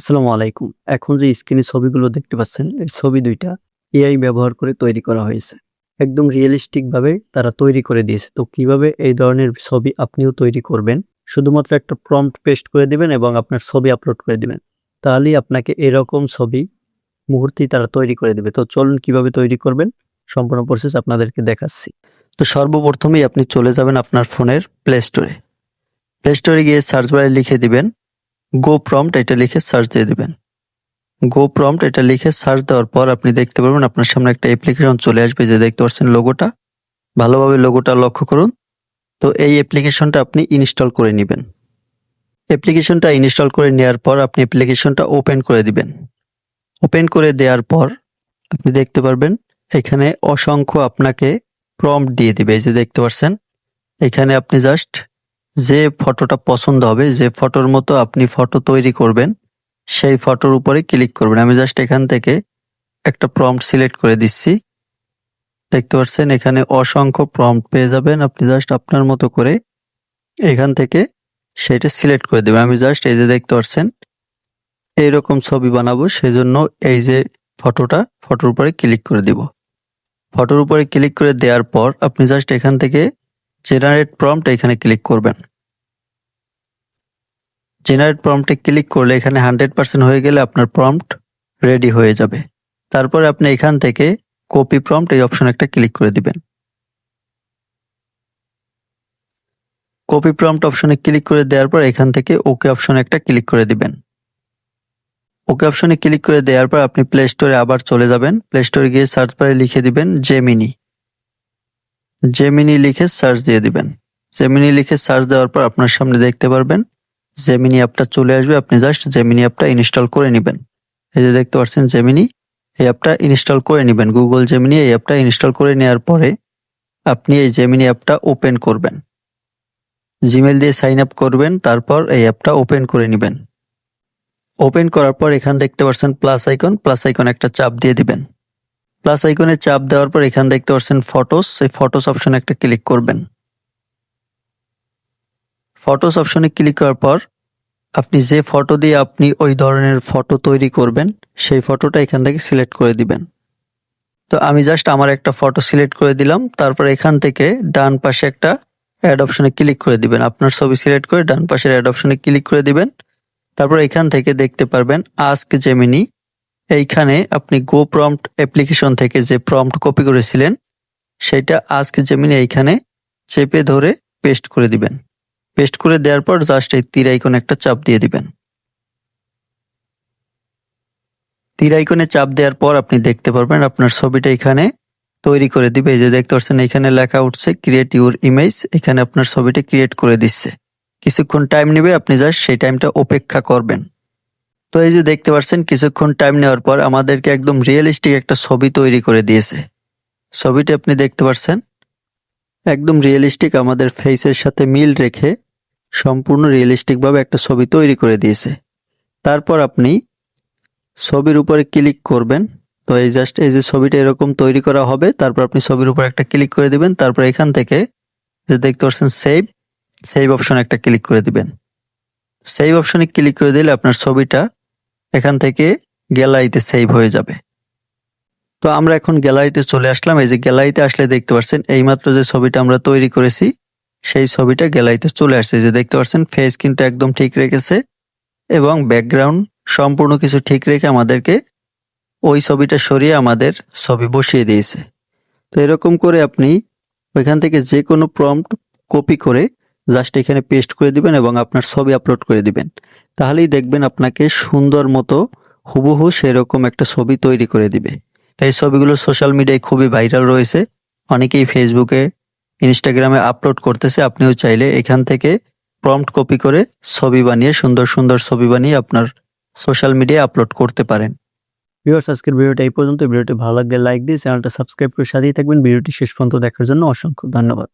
আসসালামু আলাইকুম। এখন যে স্ক্রিনে ছবিগুলো দেখতে পাচ্ছেন, এই ছবি ২ টা এআই ব্যবহার করে তৈরি করা হয়েছে। একদম রিয়ালিস্টিক ভাবে তারা তৈরি করে দিয়েছে। তো কিভাবে এই ধরনের ছবি আপনিও তৈরি করবেন? শুধুমাত্র একটা প্রম্পট পেস্ট করে দিবেন এবং আপনার ছবি আপলোড করে দিবেন। তাহলেই আপনাকে এরকম ছবি মুহূর্তেই তারা তৈরি করে দিবে। তো চলুন কিভাবে তৈরি করবেন? সম্পূর্ণ প্রসেস আপনাদেরকে দেখাচ্ছি। তো সর্বপ্রথমেই আপনি চলে যাবেন আপনার ফোনের প্লে স্টোরে। প্লে স্টোরে গিয়ে সার্চ বারে লিখে দিবেন গো প্রম্পট, এটা লিখে সার্চ দিয়ে দিবেন। গো প্রম্পট এটা লিখে সার্চ দেওয়ার পর আপনি দেখতে পারবেন আপনার সামনে একটা অ্যাপ্লিকেশন চলে আসবে, যে দেখতে পাচ্ছেন লোগোটা। ভালোভাবে লোগোটা লক্ষ্য করুন। তো এই অ্যাপ্লিকেশনটা আপনি ইনস্টল করে নেবেন। অ্যাপ্লিকেশনটা ইনস্টল করে নেওয়ার পর আপনি অ্যাপ্লিকেশনটা ওপেন করে দিবেন। ওপেন করে দেওয়ার পর আপনি দেখতে পারবেন এখানে অসংখ্য আপনাকে প্রম্পট দিয়ে দিবে। এই যে দেখতে পাচ্ছেন, এখানে আপনি জাস্ট যে ফটোটা পছন্দ হবে, যে ফটোর মতো আপনি ফটো তৈরি করবেন, সেই ফটোর উপরে ক্লিক করবেন। আমি জাস্ট এখান থেকে একটা প্রম্পট সিলেক্ট করে দিচ্ছি। দেখতে পাচ্ছেন এখানে অসংখ্য প্রম্পট পেয়ে যাবেন। আপনি জাস্ট আপনার মতো করে এখান থেকে সেটা সিলেক্ট করে দেবেন। আমি জাস্ট এই যে দেখতে পাচ্ছেন এইরকম ছবি বানাবো, সেজন্য এই যে ফটোর উপরে ক্লিক করে দিব। ফটোর উপরে ক্লিক করে দেওয়ার পর আপনি জাস্ট এখান থেকে জেনারেট প্রম্পট এখানে ক্লিক করবেন। জেনারেট প্রম্পটে ক্লিক করলে এখানে 100% হয়ে গেলে আপনার প্রম্পট রেডি হয়ে যাবে। তারপরে আপনি এখান থেকে কপি প্রম্পট এই অপশন একটা ক্লিক করে দিবেন। কপি প্রম্পট অপশনে ক্লিক করে দেওয়ার পর এখান থেকে ওকে অপশনে একটা ক্লিক করে দিবেন। ওকে অপশনে ক্লিক করে দেওয়ার পর আপনি প্লে স্টোরে আবার চলে যাবেন। প্লে স্টোরে গিয়ে সার্চ বারে লিখে দিবেন জেমিনি। জেমিনি লিখে সার্চ দিয়ে দিবেন। জেমিনি লিখে সার্চ দেওয়ার পর আপনার সামনে দেখতে পারবেন জেমিনি অ্যাপটা চলে আসবে। আপনি জাস্ট জেমিনি অ্যাপটা ইনস্টল করে নেবেন। এই যে দেখতে পাচ্ছেন জেমিনি, এই অ্যাপটা ইনস্টল করে নেবেন। গুগল জেমিনি এই অ্যাপটা ইনস্টল করে নেওয়ার পরে আপনি এই জেমিনি অ্যাপটা ওপেন করবেন। জিমেল দিয়ে সাইন আপ করবেন, তারপর এই অ্যাপটা ওপেন করে নেবেন। ওপেন করার পর এখান দেখতে পাচ্ছেন প্লাস আইকন একটা চাপ দিয়ে দিবেন। প্লাস আইকনে চাপ দেওয়ার পর এখান দেখতে পাচ্ছেন ফটোস, এই ফটোস অপশনে একটা ক্লিক করবেন। ফটোস অপশনে ক্লিক করার পর আপনি যে ফটো দিয়ে আপনি ওই ধরনের ফটো তৈরি করবেন, সেই ফটোটা এখান থেকে সিলেক্ট করে দিবেন। তো আমি জাস্ট আমার একটা ফটো সিলেক্ট করে দিলাম। তারপর এখান থেকে ডান পাশে একটা অ্যাড অপশনে ক্লিক করে দিবেন। আপনার ছবি সিলেক্ট করে ডান পাশের অ্যাড অপশনে ক্লিক করে দিবেন। তারপর এখান থেকে দেখতে পারবেন আস্ক জেমিনি। এইখানে আপনি গো প্রম্পট অ্যাপ্লিকেশন থেকে যে প্রম্পট কপি করেছিলেন, সেটা আস্ক জেমিনি এইখানে চেপে ধরে পেস্ট করে দিবেন। পেস্ট করে দেওয়ার পর জাস্ট এই তীর আইকনে একটা চাপ দিয়ে দিবেন। তীর আইকনে চাপ দেওয়ার পর আপনি দেখতে পারবেন আপনার ছবিটা এখানে তৈরি করে দিবে। এই যে দেখতে পাচ্ছেন এখানে লেখা উঠছে ক্রিয়েট ইউর ইমেজ, এখানে আপনার ছবিটা ক্রিয়েট করে দিচ্ছে। কিছুক্ষণ টাইম নেবে, আপনি জাস্ট সেই টাইমটা অপেক্ষা করবেন। তো এই যে দেখতে পাচ্ছেন কিছুক্ষণ টাইম নেওয়ার পর আমাদেরকে একদম রিয়েলিস্টিক একটা ছবি তৈরি করে দিয়েছে। ছবিটা আপনি দেখতে পাচ্ছেন একদম রিয়েলিস্টিক, আমাদের ফেসের সাথে মিল রেখে সম্পূর্ণ রিয়েলিস্টিক ভাবে একটা ছবি তৈরি করে দিয়েছে। তারপর আপনি ছবির উপরে ক্লিক করবেন। তো এই জাস্ট এই যে ছবিটা এরকম তৈরি করা হবে, তারপর আপনি ছবির উপর একটা ক্লিক করে দিবেন। তারপর এখান থেকে যে দেখতে পাচ্ছেন সেভ অপশন একটা ক্লিক করে দিবেন। সেভ অপশনে ক্লিক করে দিলে আপনার ছবিটা এখান থেকে গ্যালারিতে সেভ হয়ে যাবে। তো আমরা এখন গ্যালারিতে চলে আসলাম। এই যে গ্যালারিতে আসলে দেখতে পাচ্ছেন এইমাত্র যে ছবিটা আমরা তৈরি করেছি, সেই ছবিটা গ্যালারিতে চলে আসছে। যে দেখতে পাচ্ছেন ফেস কিন্তু একদম ঠিক রেখেছে এবং ব্যাকগ্রাউন্ড সম্পূর্ণ কিছু ঠিক রেখে আমাদেরকে ওই ছবিটা সরিয়ে আমাদের ছবি বসিয়ে দিয়েছে। তো এরকম করে আপনি ওইখান থেকে যে কোনো প্রম্পট কপি করে জাস্ট এখানে পেস্ট করে দিবেন এবং আপনার ছবি আপলোড করে দিবেন। তাহলেই দেখবেন আপনাকে সুন্দর মতো হুবহু সেরকম একটা ছবি তৈরি করে দিবে। এই ছবিগুলো সোশ্যাল মিডিয়ায় খুবই ভাইরাল রয়েছে। অনেকেই ফেসবুকে, ইনস্টাগ্রামে আপলোড করতেছে। আপনিও চাইলে এখান থেকে প্রম্পট কপি করে ছবি বানিয়ে সুন্দর সুন্দর ছবি বানিয়ে আপনার সোশ্যাল মিডিয়ায় আপলোড করতে পারেন। ভিউয়ার্স, আজকের ভিডিওটা এই পর্যন্ত। ভিডিওটি ভালো লাগলে লাইক দিয়ে চ্যানেলটা সাবস্ক্রাইব করে সাথেই থাকবেন। ভিডিওটি শেষ পর্যন্ত দেখার জন্য অসংখ্য ধন্যবাদ।